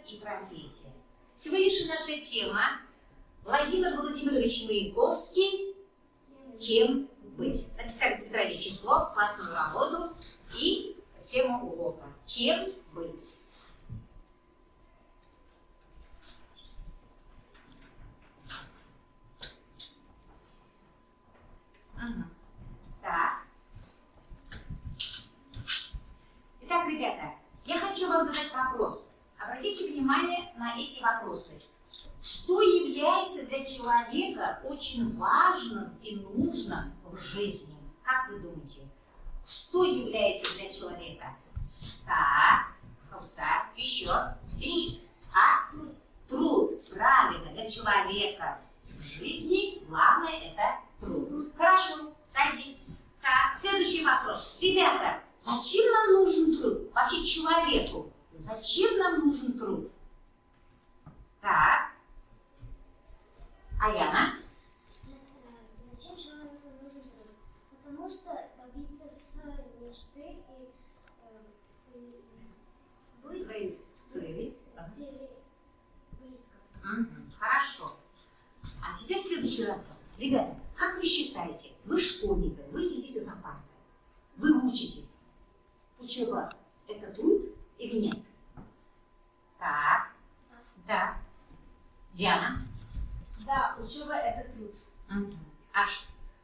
и профессия. Сегодняшняя наша тема Владимир Владимирович Маяковский «Кем быть?». Написали в тетради число, классную работу и тему урока «Кем быть?». Так. Итак, ребята, я хочу вам задать вопрос. Обратите внимание на эти вопросы. Что является для человека очень важным и нужным в жизни? Как вы думаете? Что является для человека? Так, Хауса, еще. А? Труд. Правильно, для человека в жизни главное это труд. Хорошо, садись. Так, следующий вопрос. Ребята, зачем нам нужен труд? Вообще человеку. Зачем нам нужен труд? Так. Аяна? Зачем человеку нужен труд? Потому что добиться своей мечты и быть Свои цели. близко. Хорошо. А теперь следующий вопрос. Ребята, как вы считаете, вы школьники, вы сидите за партой, вы учитесь. Учеба – это труд или нет? Так. Да. Диана? Да, учеба – это труд. А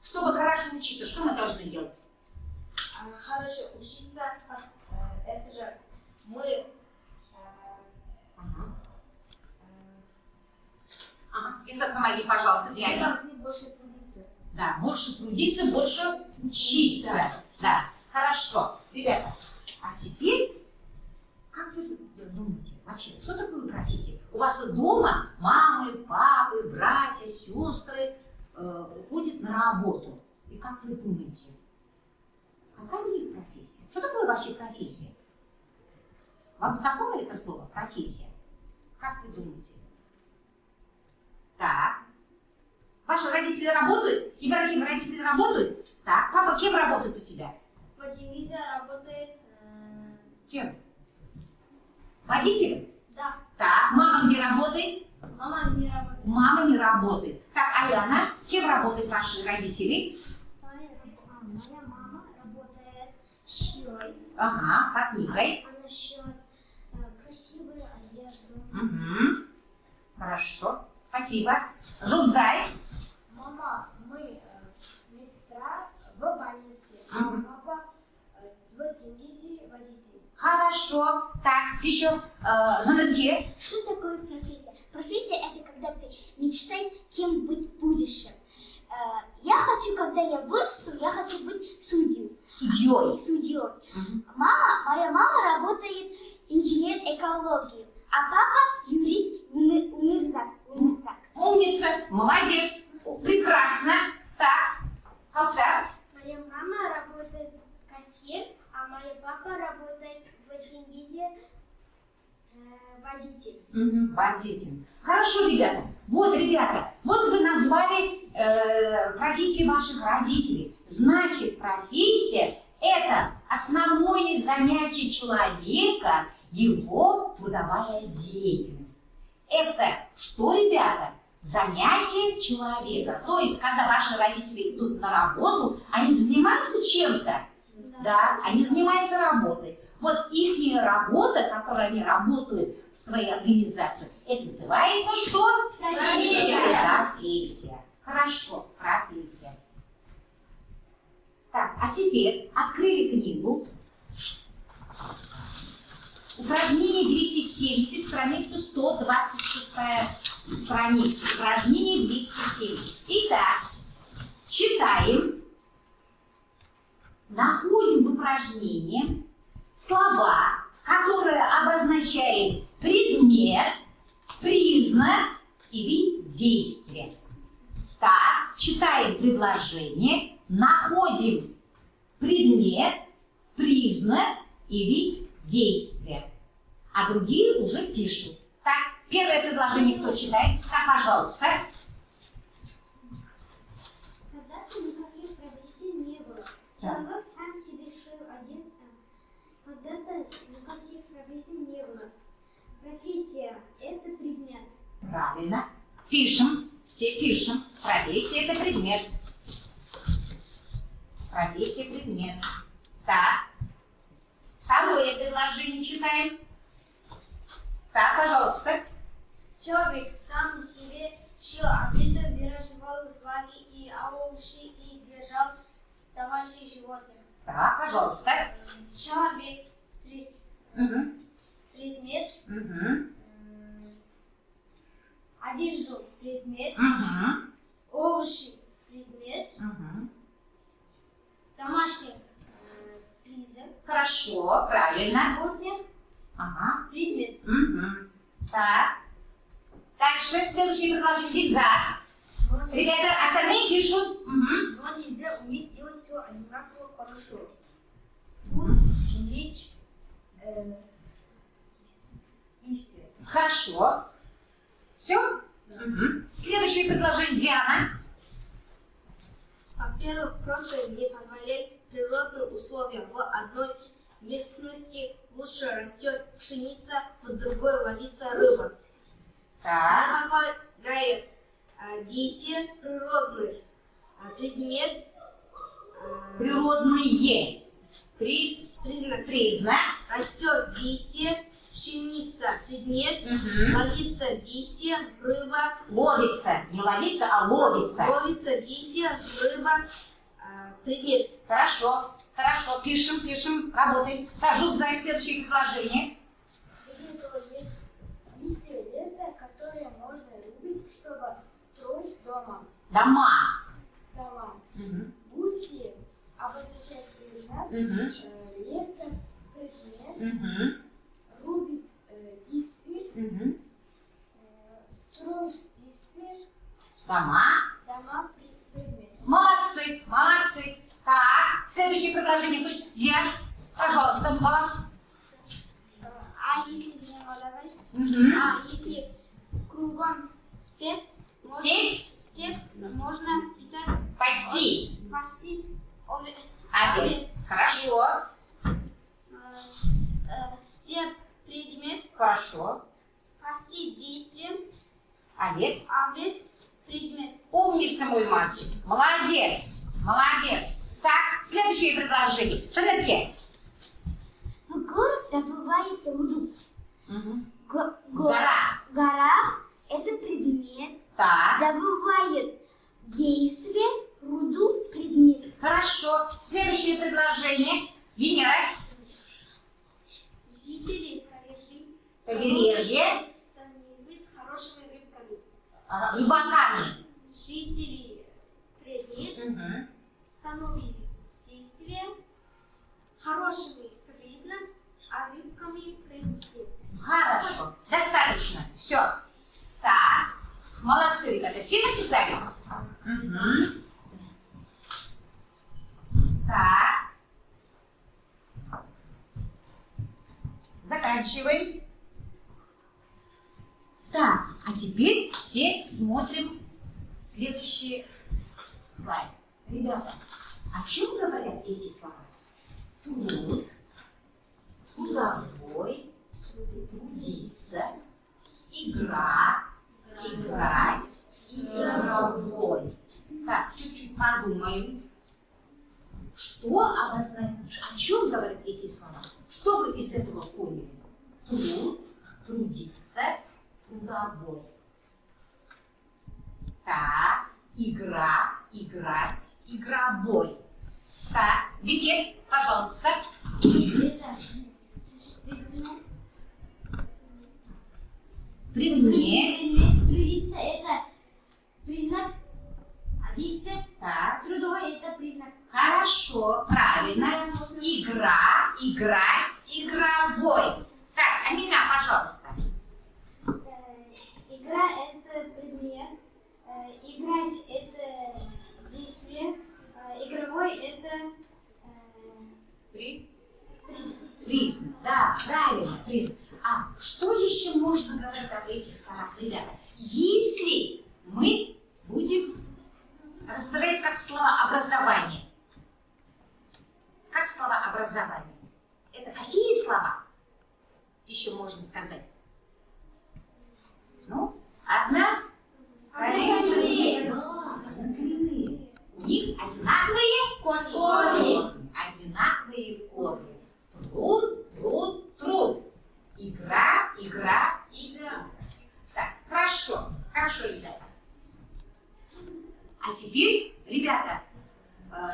чтобы хорошо учиться, что мы должны делать? Хорошо учиться – это же мы… Исаак, помоги, пожалуйста, Мы Диане. должны больше трудиться. Да, больше трудиться, больше учиться. Да, хорошо. Ребята, а теперь, как вы думаете, вообще, что такое профессия? У вас дома мамы, папы, братья, сестры ходят на работу. И как вы думаете, какая у них профессия? Что такое вообще профессия? Вам знакомо это слово профессия? Как вы думаете? Так. Ваши родители работают? Ибрагим, родители работают? Так. Папа кем работает у тебя? По телевизору работает… Кем? Водителем? Да. Так. Мама где работает? Мама не работает. Мама не работает. Так, Аяна, кем работают ваши родители? Моя мама работает шьей. Ага, портнихой. Она шьет красивую одежду. Угу. Хорошо. Спасибо. Жунзай. Мама, мы медсестра в больнице. Папа в телевизоре водитель. Хорошо. Так, еще Жанатке. Что такое профессия? Профессия – это когда ты мечтаешь, кем быть в будущем. Я хочу, когда я вырасту, я хочу быть судьей. Судьей. Моя мама работает инженер экологии, а папа юрист Умирзак. Умница. Молодец. Прекрасно. Так. Хауса. Моя мама работает кассир, а мой папа работает в Тиньгиде водитель. Водитель. Хорошо, ребята. Вот, вот вы назвали профессию ваших родителей. Значит, профессия – это основное занятие человека, его трудовая деятельность. Это что, ребята? Занятие человека. То есть, когда ваши родители идут на работу, они занимаются чем-то? Да, они занимаются работой. Вот их работа, которой они работают в своей организации, это называется что? Профессия. Хорошо, профессия. Так, а теперь открыли книгу. Упражнение 270, страница 126 страница. Упражнение 270. Итак, читаем. Находим в упражнении слова, которые обозначают предмет, признак или действие. Так, читаем предложение, находим предмет, признак или действие. А другие уже пишут. Так, первое предложение кто читает? Так, пожалуйста. Когда-то никаких профессий не было. Человек сам себе шил одежду. Когда-то никаких профессий не было. Профессия – это предмет. Правильно. Пишем. Все пишем. Профессия – это предмет. Профессия – предмет. Так. Второе предложение читаем. Так, пожалуйста. Человек сам себе шил одежду, выращивал злаки и овощи и держал домашних животных. Так, пожалуйста. Человек Угу. предмет, Угу. одежду предмет, Угу. овощи предмет, Угу. домашних призрак, Хорошо, правильно. животных Ага. предмет. Угу. Так. Дальше, следующее предложение. Зигзаг. Ребята, остальные пишут. Угу. Но нельзя уметь делать все одинаково хорошо. Речь действие. Хорошо. Все? Угу. Следующее предложение. Диана. Во-первых, просто не позволять природные условия. В одной местности лучше растет пшеница, в другой ловится рыба. Так. Позволяет действие природных предмет Природные. признак Признак. растет действие пшеница предмет Угу. ловится действие рыба Ловится. Не ловится, а ловится. ловится действие рыба предмет. Хорошо. Хорошо. Пишем, пишем. Работаем. Так, Жудзай, следующее предложение. Листья леса, которые можно рубить, чтобы строить дома. Дома. Угу. Гусли обозначает признак Угу. леса, предмет, Угу. рубить действие, Угу. строить действие, Дома. дома предмет. Молодцы, молодцы. Так, следующее предложение. Диас, пожалуйста, вам. А если не говорить? Угу. А если кругом степь, Степь. можно писать Пасти. пасти Овец. Хорошо. степь предмет, Хорошо. пасти действие, Овец. овец предмет. Умница, мой мальчик. Молодец. Молодец. Так, следующее предложение. Шанетке. В горах добывает руду. Угу. В горах это предмет. Так. Добывает действие, руду предмет. Хорошо. Следующее предложение. Венера. Жители Побережье. становились хорошими рыбками. Ага. Рыбаками. Жители предмет Угу. становились действия хорошими признак, а рыбками предмет. Хорошо. Достаточно. Все. Так. Молодцы, ребята. Все написали? Угу. Так. Заканчиваем. Так, а теперь все смотрим следующий слайд. Ребята, о чем говорят эти слова? Труд, трудовой, трудиться, игра, играть и игровой. Так, чуть-чуть подумаем. Что обозначает, о чем говорят эти слова? Что вы из этого поняли? Труд, трудиться, трудовой. Так, игра, играть, игровой. Так, Бекет, пожалуйста. Предмет. Трудиться это признак, а действие Так, трудовой это признак. хорошо, правильно. Игра, играть, игровой. Так, Амина, пожалуйста. Игра это предмет, играть это действие, игровой это Признак, да, правильно, признак. А что еще можно говорить об этих словах, ребята? Если мы будем разбирать как слова образование. Как слова образование? Это какие слова еще можно сказать? игра. Так, хорошо, ребята. А теперь, ребята,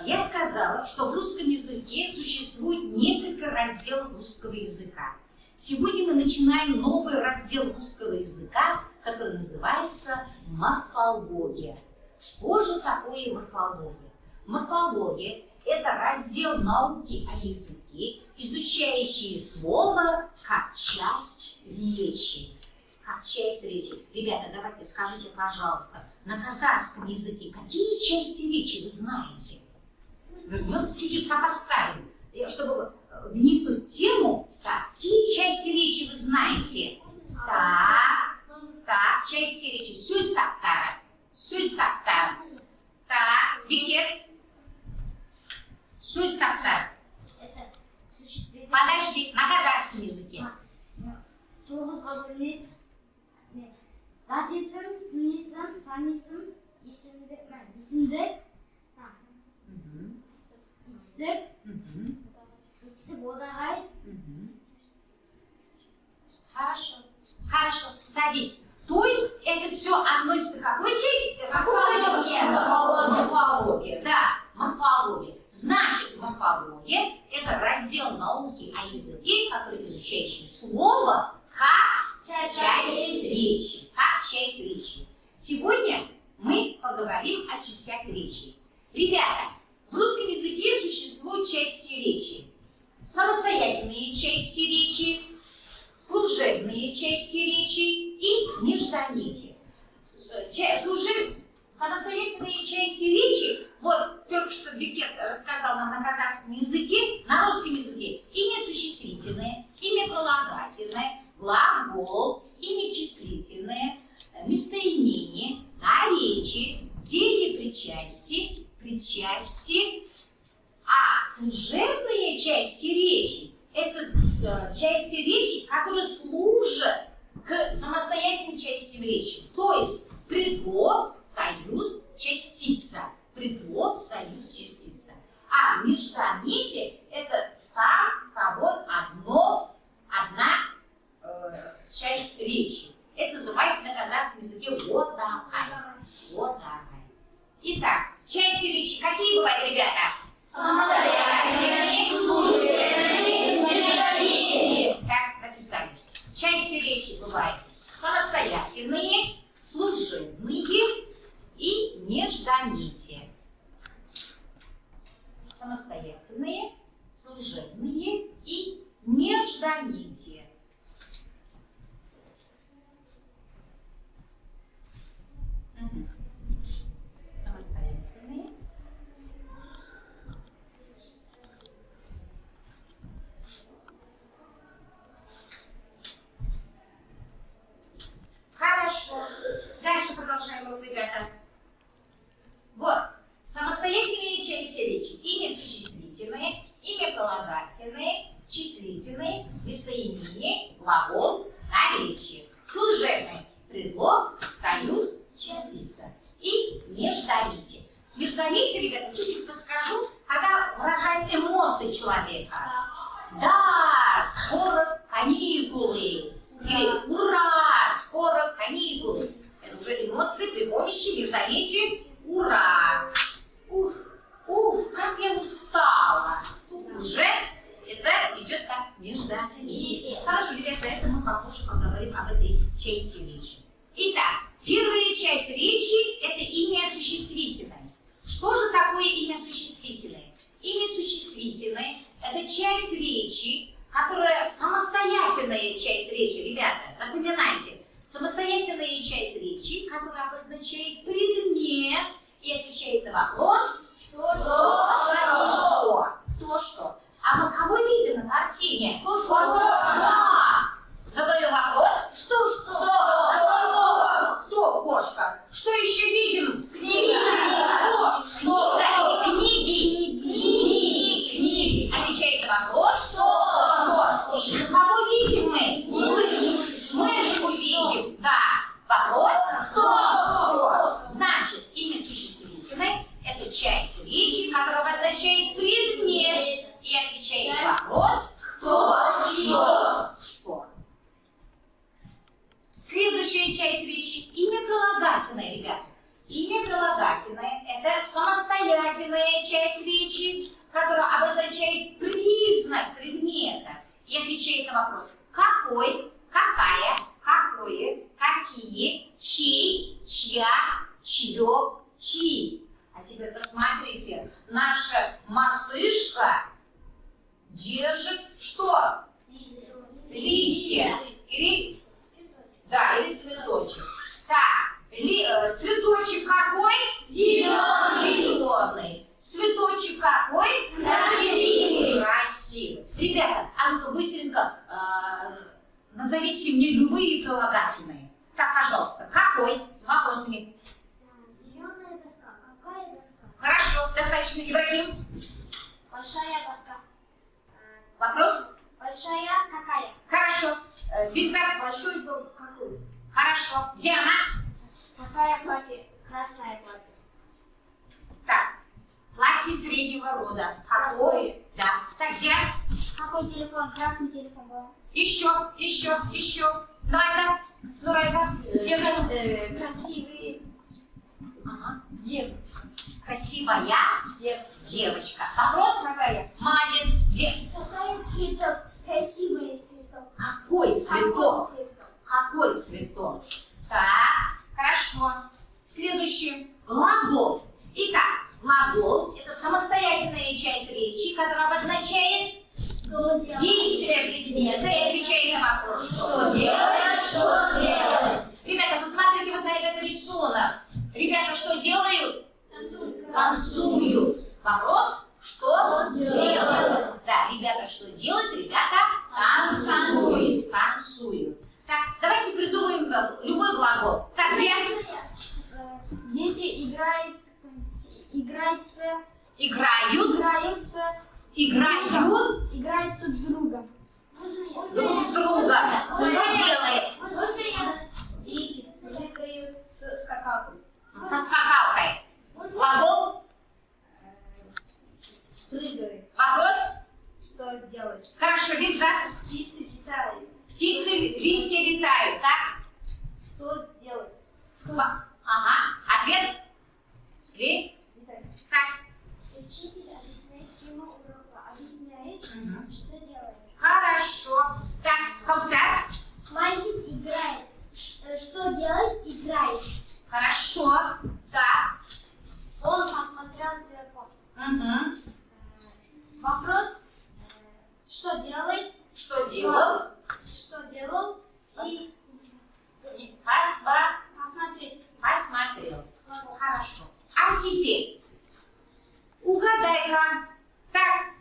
я сказала, что в русском языке существует несколько разделов русского языка. Сегодня мы начинаем новый раздел русского языка, который называется морфология. Что же такое морфология? Морфология – это раздел науки о языке, изучающий слово как часть речи. Как часть речи. Ребята, давайте скажите, пожалуйста, на казахском языке какие части речи вы знаете? Вернемся, чуть-чуть сопоставим, чтобы вникнуть в тему. Так, какие части речи вы знаете? Так, части речи. Сөз таптары. Так, Бекет. Сөз таптары. Подожди, на казахском языке. Зат есім, сын есім, сан есім, есімдік, етістік, одағай. Хорошо, садись. То есть это все относится к какой части? Морфология. Да, морфология. Значит, морфология – это раздел науки о языке, который изучающий слово как часть речи. Сегодня мы поговорим о частях речи. Ребята, в русском языке существуют части речи. Самостоятельные части речи, служебные части речи и междометия. Самостоятельные части речи, вот только что Бекет рассказал нам на казахском языке, на русском языке, имя существительное, имя прилагательное, глагол, имя числительное, местоимение, наречие, деепричастие, причастие, а служебные части речи – это части речи, которые служат к самостоятельной части речи. То есть предлог, союз, частица. Предлог, союз, частица. А междометие – это сам собой одна часть речи. Это называется на казахском языке одағай. Итак, части речи какие бывают, ребята? Самостоятельные, служебные. Так, написали. Части речи бывают самостоятельные, служебные и междометия. Самостоятельные, служебные и междометия. Самостоятельные. Хорошо. Дальше продолжаем, ребята. Вот. Самостоятельные части речи. Имя существительное, имя прилагательное, числительное, местоимение, глагол, наречие. Служебное. Предлог, союз, частица. И междометие. Междометие, ребята, чуть-чуть подскажу, когда выражает эмоции человека. Да, скоро каникулы. Или ура, скоро каникулы. Это уже эмоции при помощи междометия ура. Уф, как я устала. Тут уже это идет как междометие. Хорошо, ребята, это мы попозже поговорим об этой части речи. Итак, первая часть речи – это имя существительное. Что же такое имя существительное? Имя существительное – это часть речи, которая самостоятельная часть речи. Ребята, запоминайте. Самостоятельная часть речи, которая обозначает предмет и отвечает на вопрос что. А мы кого видим на картине? Да. Задаем вопрос. Кто кошка? Что еще видим? Книги. Что? Книги. Отвечает на вопрос. Что? Еще кого видим мы? Мышку видим. Да. Вопрос. Кто? Значит, имя существительное – это часть речи, которая обозначает предмет и отвечает на вопрос. Кто? Что? следующая часть речи. Имя прилагательное, ребята. Имя прилагательное – это самостоятельная часть речи, которая обозначает признак предмета и отвечает на вопрос какой, какая, какое, какие, чей, чья, чье, чьи. А теперь посмотрите, наша мартышка держит что? Листья или, да, или цветочек. Так, цветочек какой? Зеленый. Цветочек какой? Красивый. Красивый. Ребята, а ну-ка быстренько назовите мне любые прилагательные. Так, пожалуйста, какой? С вопросами. Зеленая доска. Какая доска? Хорошо, достаточно. Ибрагим. Большая доска. Вопрос? Большая какая? Хорошо. Бельзак. Большой дом какой? Хорошо. Диана. Какая платье? Красное платье. Так, платье среднего рода. Какое? Да. Так, Диас. Какой телефон? Красный телефон был. Еще. Нурайка. Девушка. Красивые. Ага. Девочка. Красивая девочка. Вопрос? Какая? Молодец. Какая цветок? Красивый цветок. Какой цветок? Какой цветок? Какой цветок? Так, хорошо. Следующий. Глагол. Итак, глагол – это самостоятельная часть речи, которая обозначает действие предмета и отвечает на вопрос. Что делает? Что делает? Ребята, посмотрите вот на этот рисунок. Ребята, что делают? Танцуют. Вопрос, что делают? Да, ребята, что делают? Ребята, танцуют. Танцуют. Так, давайте придумаем любой глагол. Так, Диас. Дети играются. Играются с другом. Друг с другом. Что делает? Дети прыгают с скакалкой. Со скакалкой. Глагол. Прыгают. Вопрос. Что делать? Хорошо, Бельзак. Птицы летают. Птицы, листья летают, так? Что делать? Ага. Ответ? Так. Учитель объясняет тему урока. Объясняет, что делает. Хорошо. Так, Каусар. Мальчик играет. Что делает? Играет. Хорошо. Так. Он посмотрел телефон. Угу. Вопрос. Что делает? Что делал? Что делал? И посмотреть. Посмотрел. Хорошо. А теперь угадай-ка. Так,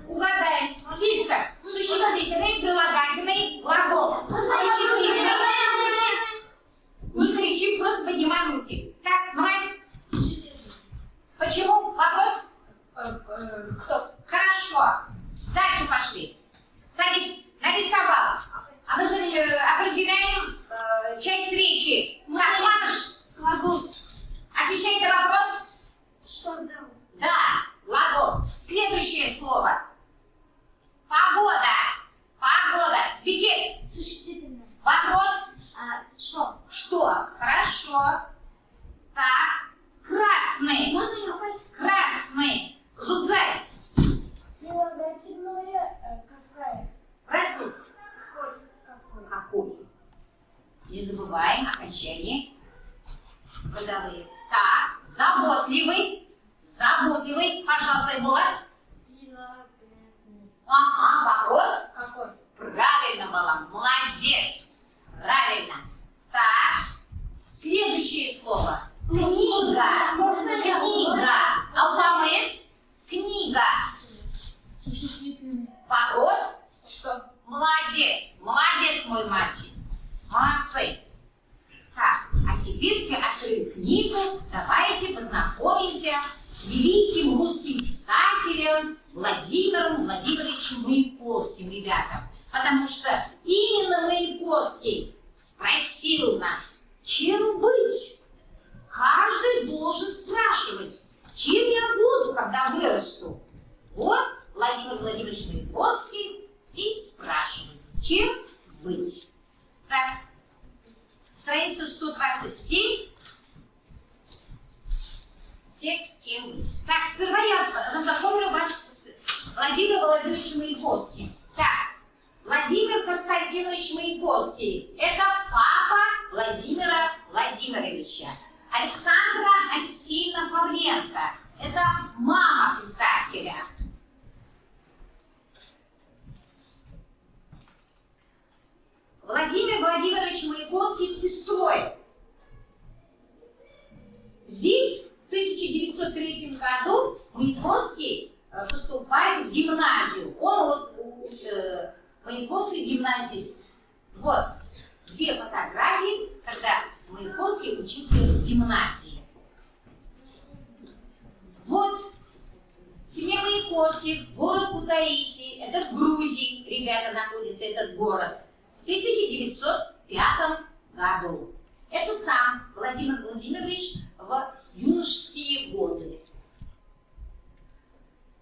угадай. Птица. Существительный, прилагательный, глагол. Существительный. Не кричи, просто поднимай руки. Так, Май. Почему? Вопрос? Кто? Хорошо. Дальше пошли. Садись. Нарисовала. Определяем часть речи. Так, Маныш. Глагол. Отвечай на вопрос. Что делал? Да, глагол. Следующее слово. Погода. Бекет. Существительное. Вопрос. Что? Что? Хорошо. Так. Красный. Можно я хоть? Красный. Жудзай. Прилагательное какая? Расул. Какой? Какой? Не забываем окончание. Годовые. Так. Заботливый. Пожалуйста, Булат. Прилагательное. Ага, вопрос. Какой? Правильно было. Молодец. Правильно. Так. Следующее слово. Книга. Алпамыс. Книга. Существительное. Вопрос. Что? Молодец. Молодец, мой мальчик. Молодцы. Так, а теперь все открыли книгу. Давайте познакомимся с великим русским писателем Владимиром Владимировичем Маяковским, ребята. Потому что именно Маяковский спросил нас, чем быть. Каждый должен спрашивать, кем я буду, когда вырасту. Вот Владимир Владимирович Маяковский и спрашивает, кем быть. Так, Страница 127. Текст «Кем быть». Так, сперва я познакомлю вас с Владимиром Владимировичем Маяковским. Так, Владимир Константинович Маяковский – это папа Владимира Владимировича. Александра Алексеевна Павленко – это мама писателя. Владимир Владимирович Маяковский с сестрой. Здесь в 1903 году Маяковский поступает в гимназию. Он Маяковский гимназист. Вот две фотографии, когда Маяковский учился в гимназии. Вот семья Маяковских, город Кутаиси, это в Грузии, ребята, находится этот город, в 1905 году. Это сам Владимир Владимирович в юношеские годы.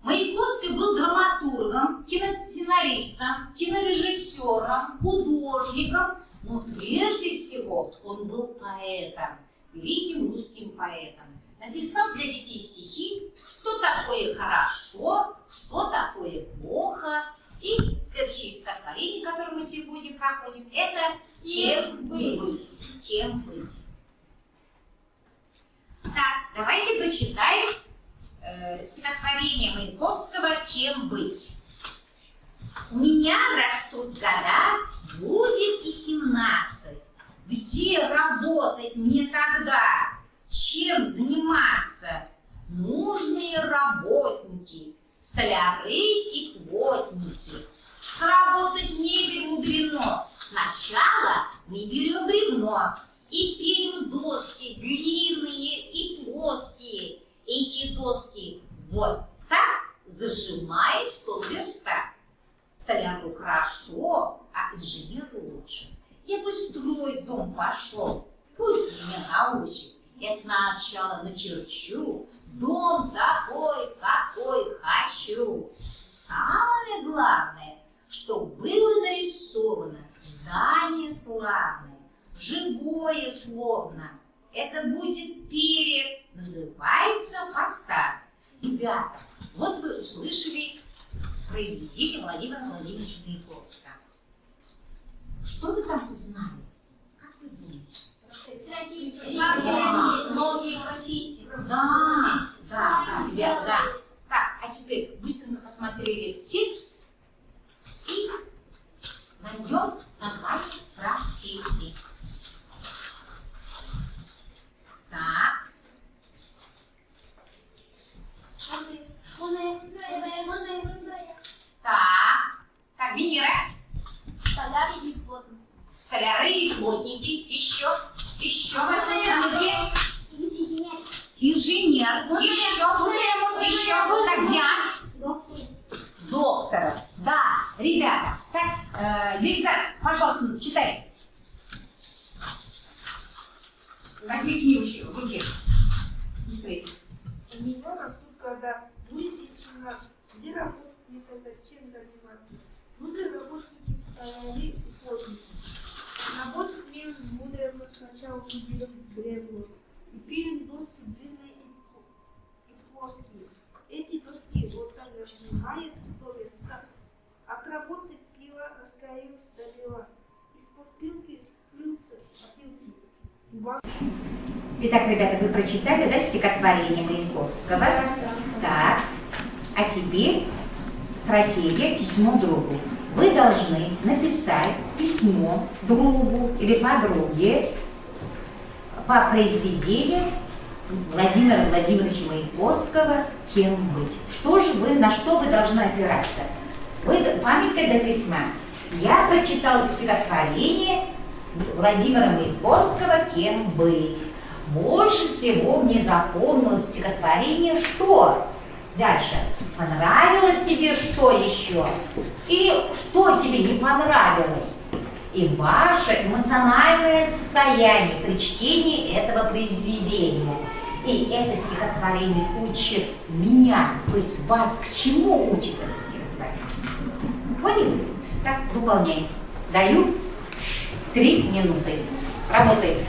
Маяковский был драматургом, киносценаристом, кинорежиссером, художником, но прежде всего он был поэтом, великим русским поэтом. Написал для детей стихи, что такое хорошо, что такое плохо. И следующее стихотворение, которое мы сегодня проходим, это «Кем быть?». Кем быть? Так, давайте прочитаем стихотворение Маяковского «Кем быть?». У меня растут года, будет и 17. Где работать мне тогда? Чем заниматься? Нужные работники, столяры и плотники. Сработать мебель мудрено. Сначала мы берем бревно и пилим доски длинные и плоские. Эти доски вот так зажимает стол верстак. Столяру хорошо, а инженеру лучше. Я бы строить дом пошел, пусть меня научит. Я сначала начерчу дом такой, какой хочу. Самое главное, чтобы было нарисовано здание славное, живое словно. Это будет перед, называется фасад. Ребята, вот вы услышали произведение Владимира Владимировича Маяковского. Что вы там узнали? Как вы думаете? Многие профессии. Да, ребята, да. Так, а теперь быстренько посмотрели в текст и найдем название профессии. Так. Так, Венера. Столяры и плотники. Столяры и плотники. Еще в этом книге. Инженер. Еще. Так, Диас. Доктор. Да, ребята. Так, Лиза, пожалуйста, читай. Возьми книгу еще в руке. Быстрее. У меня растут года, будет 17. Где работать мне тогда, чем заниматься? Буду работники, столяры и плотники. Работать мне будем сначала мы берем бревно и пилим доски длинные и плоские. Эти доски вот так разжимает стол верстак. Отработать пиво раскалилось до бела. Из-под пилки сплются опилки. Итак, ребята, вы прочитали, да, стихотворение Маяковского? Так. А теперь стратегия «Письмо другу». Вы должны написать письмо другу или подруге по произведению Владимира Владимировича Маяковского «Кем быть?». На что вы должны опираться? Памятка для письма. Я прочитала стихотворение Владимира Маяковского «Кем быть?». Больше всего мне запомнилось стихотворение «Что?». Дальше. Понравилось тебе что еще? Или что тебе не понравилось? И ваше эмоциональное состояние при чтении этого произведения. И это стихотворение учит меня, то есть вас к чему учит это стихотворение? Поняли? Так, выполняем. Даю 3 минуты. Работай.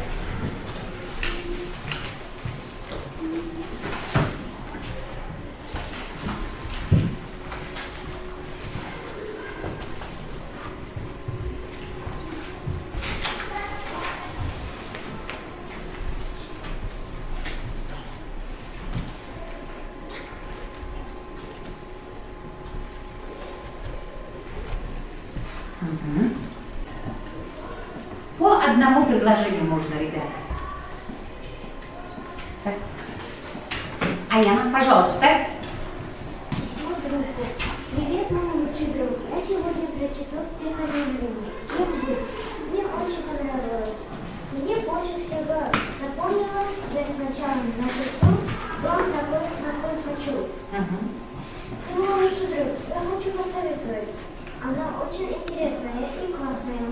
По одному предложению можно, ребята. Так. Аяна, пожалуйста. Письмо другу. Привет, мой лучший друг. Я сегодня прочитал стихотворение. Кем быть? Мне очень понравилось. Мне больше всего запомнилось, я сначала напишу дом такой, какой хочу. Ты мой лучший друг. Я хочу посоветовать. Она очень интересная и классная.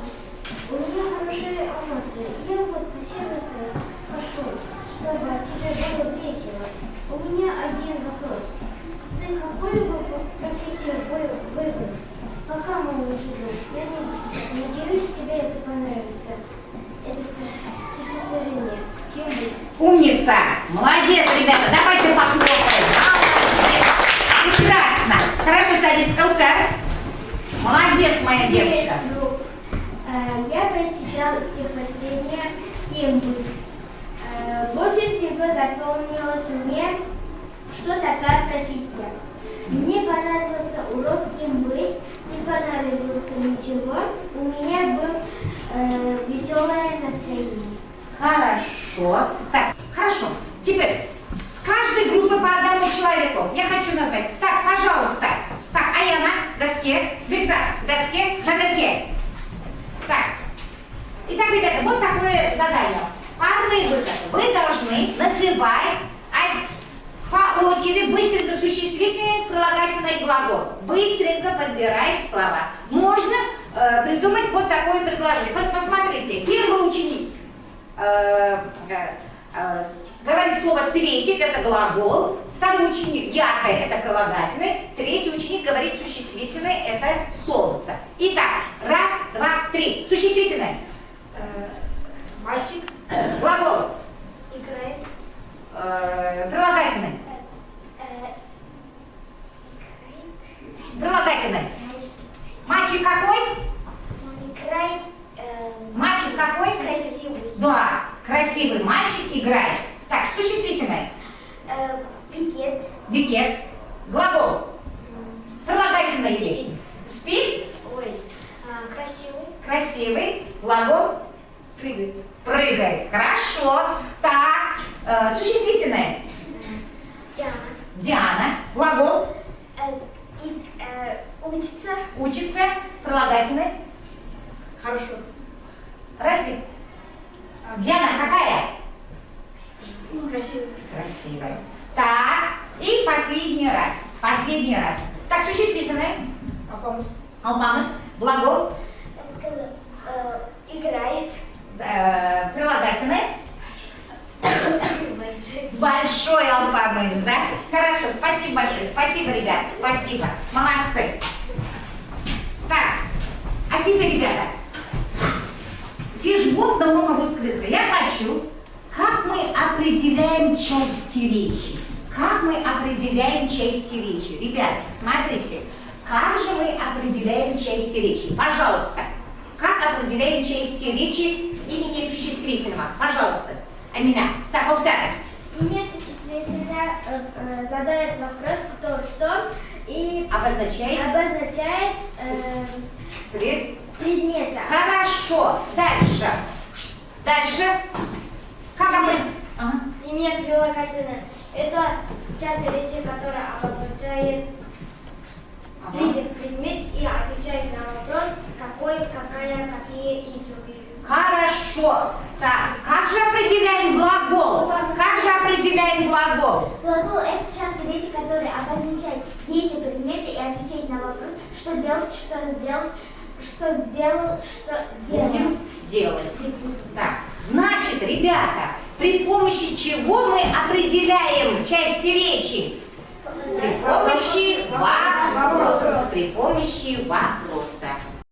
У меня хорошие эмоции. Я вот посоветую, пошел, чтобы тебе было весело. У меня один вопрос. Ты какую бы профессию выбрал? Пока, мой лучший друг. Я надеюсь, тебе это понравится. Это стихотворение. Кем быть? Умница! Молодец, ребята! Давайте похлопаем. Прекрасно! Хорошо, садись, Каусар. Молодец, моя девочка. Привет, друг. Я прочитал стихотворение «Кем быть?». Больше всего запомнилось мне, что такая профессия. Мне понравился урок «Кем быть?», не понравился ничего, у меня было веселое настроение. Хорошо. Так, хорошо. Теперь с каждой группы по одному человеку. Я хочу назвать. Так, пожалуйста. Так, Аяна, доске. Бекза, доске, на доске. Так. Итак, ребята, вот такое задание. Парные выходы. Вы должны называть по очереди быстренько существительные, прилагательные и глагол. Быстренько подбирайте слова. Можно придумать вот такое предложение. Посмотрите, первый ученик говорит слово «светит», это глагол. Второй ученик «яркое», это прилагательное. Третий ученик говорит существительное, это солнце. Итак, раз, два, три. Существительное. Мальчик. Глагол. Играет. Прилагательное. Прилагательное. Мальчик какой? Играет. Мальчик какой? Красивый. Да, красивый мальчик играет. Так, существительное. Пикет. Букет. Глагол. Прилагательное есть. Спит. Ой. Красивый. Красивый. Глагол. Прыгает. Прыгает. Хорошо. Так, существительное. Диана. Диана. Глагол. Учится. Учится. Прилагательное. Хорошо. Разве? Диана какая? Красиво. Красивая. Так, и последний раз. Последний раз. Так, существительное. Алпамыс. Глагол. Играет. Прилагательное. Большой алфавит, да? Хорошо, спасибо большое. Спасибо, ребят. Спасибо. Молодцы. Так, а теперь, ребята, фишбук на уроках русского языка. Я хочу, как мы определяем части речи. Как мы определяем части речи? Ребята, смотрите, как же мы определяем части речи? Пожалуйста, как определяем части речи имени существительного? Пожалуйста. Амина. Так, Овсяна. Имя существительное задает вопрос кто что и Обозначает предмета. Хорошо. Дальше. Дальше. Как мы? Ага. Имя прилагательное. Это часть речи, которая обозначает предмет и отвечает на вопрос какой, какая, какие и другие. Хорошо. Так, как же определяем глагол? Как же определяем глагол? Глагол – это часть речи, которая обозначает действие предмета и отвечает на вопрос, что делать, что сделать, что делал, что делал. Будем делать. Так, значит, ребята, при помощи чего мы определяем части речи? При помощи вопросов. При помощи вопросов.